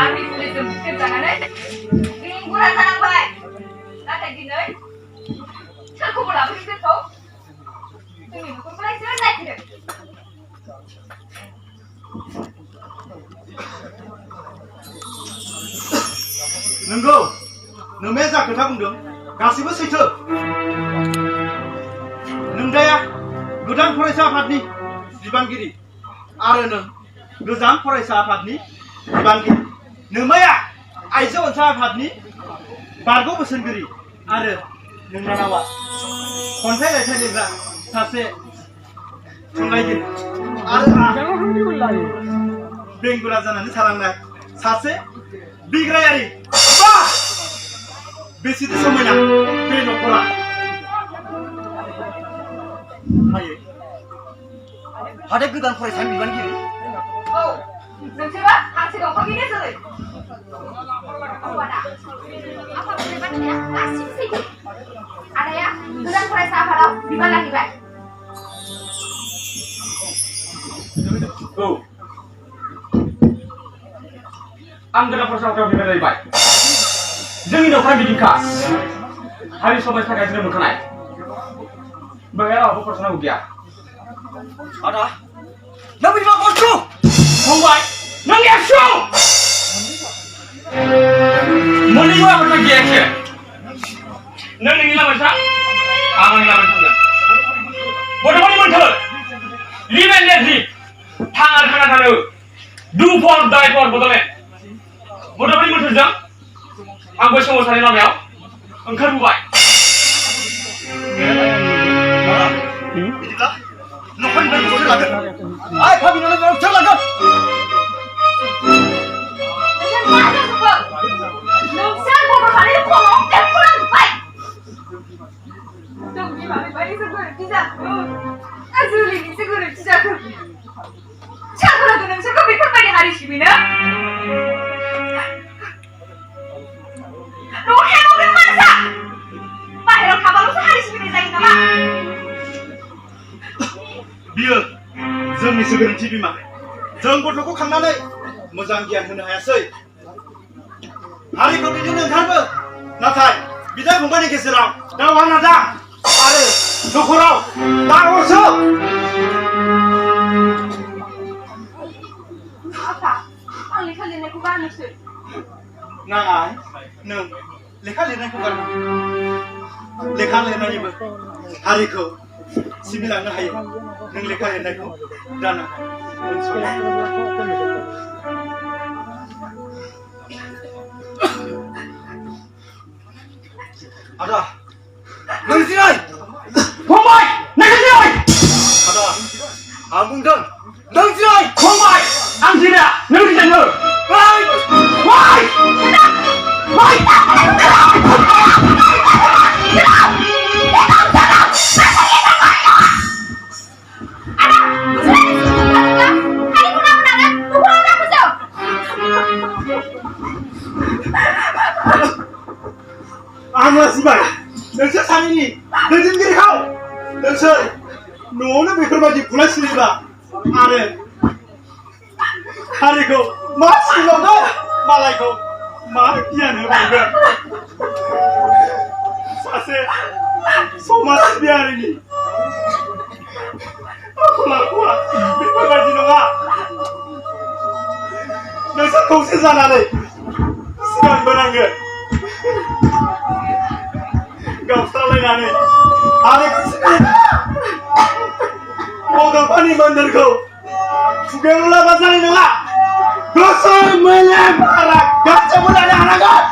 Abi boleh jemput jangannya. Mingguan tanang baik. Kata gini. Aku mau lapor itu tau. Ini aku mulai selesai tidak. नंगौ नोंमाया जा खोथा बुंदों गासिबो सैथो नोंदाया गोदान फरायसा आफादनि बिबानगिरि आरो नों गोजाम फरायसा आफादनि बिबानगिरि नोंमाया आइजो अनसाय आफादनि बारग' बोसोनगिरि आरो नोंनानावा खन्थाइ रायथाइ लिरग्रा सासे थुनलाइगिरि आरो बेंगुरा जानानै थालांनाय सासे बिग्रायारि बेसेदि समायना बे न'खरा हायो हादे गोदान फरायसानि बिबानगिरि औ नोंसोरो हांसो दंफांनि जोलै apa boleh baca asik sih ada ya godaan faraisa afaदाव बिबान लाहैबाय औ आं गोदान फरायसा आफादाव बिबान लाहैबाय जोंनि न'खरा बिदिखा हारि समाज थाखाय जोनोम मोनखानाय बेहाय रावबो फरायसानांगौ गैया आदा नों बिदिबा बसु फंबाय नों एक्स' मोननैबो आफादना गैयाखै नों नोंनि लामायाव थां आं आंनि लामायाव थांगोन गथ'फोरनि मोन्थोर लिभ एन्ड लेट लिभ थांना थानो डु फर डाइ फर बड'लेण्ड गथ'फोरनि मोन्थोरजों आंबो सोमावसारनायनि लामायाव ओंखारबोबाय बिदिब्ला न'खरनिफ्राय बोसोर लागोन आइ फाबिनानै बोसोर लागोन नोंसोर गथ' सानैनि खर'आव बेरफोरांजोब्बाय जों बिमा बिफानिसो गोरोन्थि जाखो ना जोलैनिसो गोरोन्थि जाखो सोर होदों नोंसोरखौ बेफोरबायदि हारि सिबिनो न'आव थायाबाबो मानसा बाहेरायाव थाबाल'सो हारि सिबिनाय जायो नामा बियो जोंनिसो गोरोन्थि बिमा जों गथ'खौ खांनानै मोजां गियान होनो हायासै हारिखौ दैदेननो ओंखारबो नाथाय बिदा फंबायनि गेजेराव दावहा नादा आरो न'खराव दावरसो आफा आं लेखा लिरनायखौ गारनोसै नाङा नों लेखा लिरनायखौ गारनो लेखा लिरनानैबो हारिखौ सिबिलांनो हायो नों लेखा लिरनायखौ दाना आदा नों जिराय फंबाय नों जिराय आदा आं बुंदों नों जिराय फंबाय आं जिराया नों जिरायो फंबाय आं लाजिबाय नोंसोर सानैनि दैदेनगिरिखौ नोंसोर न'आवनो बेफोरबायदि बुलाय सिलायबा आरो हारिखौ मा सिबिलांगोन मालायखौ मा गियान होबावगोन सासे समाज सिबियारिनि आखल आखुआ बेफोरबायदि नङा नोंसोर खौसे जानानै सिगांबोनांगोन गावस्रालायनानै हारिखौ सिबिनो बड'फानि मन्दिरखौ खुगायाव लाबा जानाय नङा गोसो मेलेम आरो गासैबो लानो हानांगोन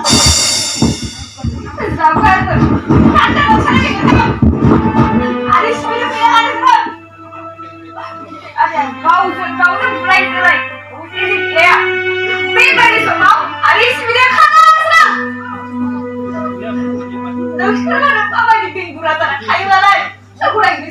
जाबाय सानसे मोसानाय हारि सिबिनो गैया हारिफोर आरो गावनो बुलाय बुजिनो गैया बेबायदि समाव हारि सिबिनो खालामगासिनो नोंसोरो माबायदि बेंगुरा जाना थायो नालाय सोरखौ लायनो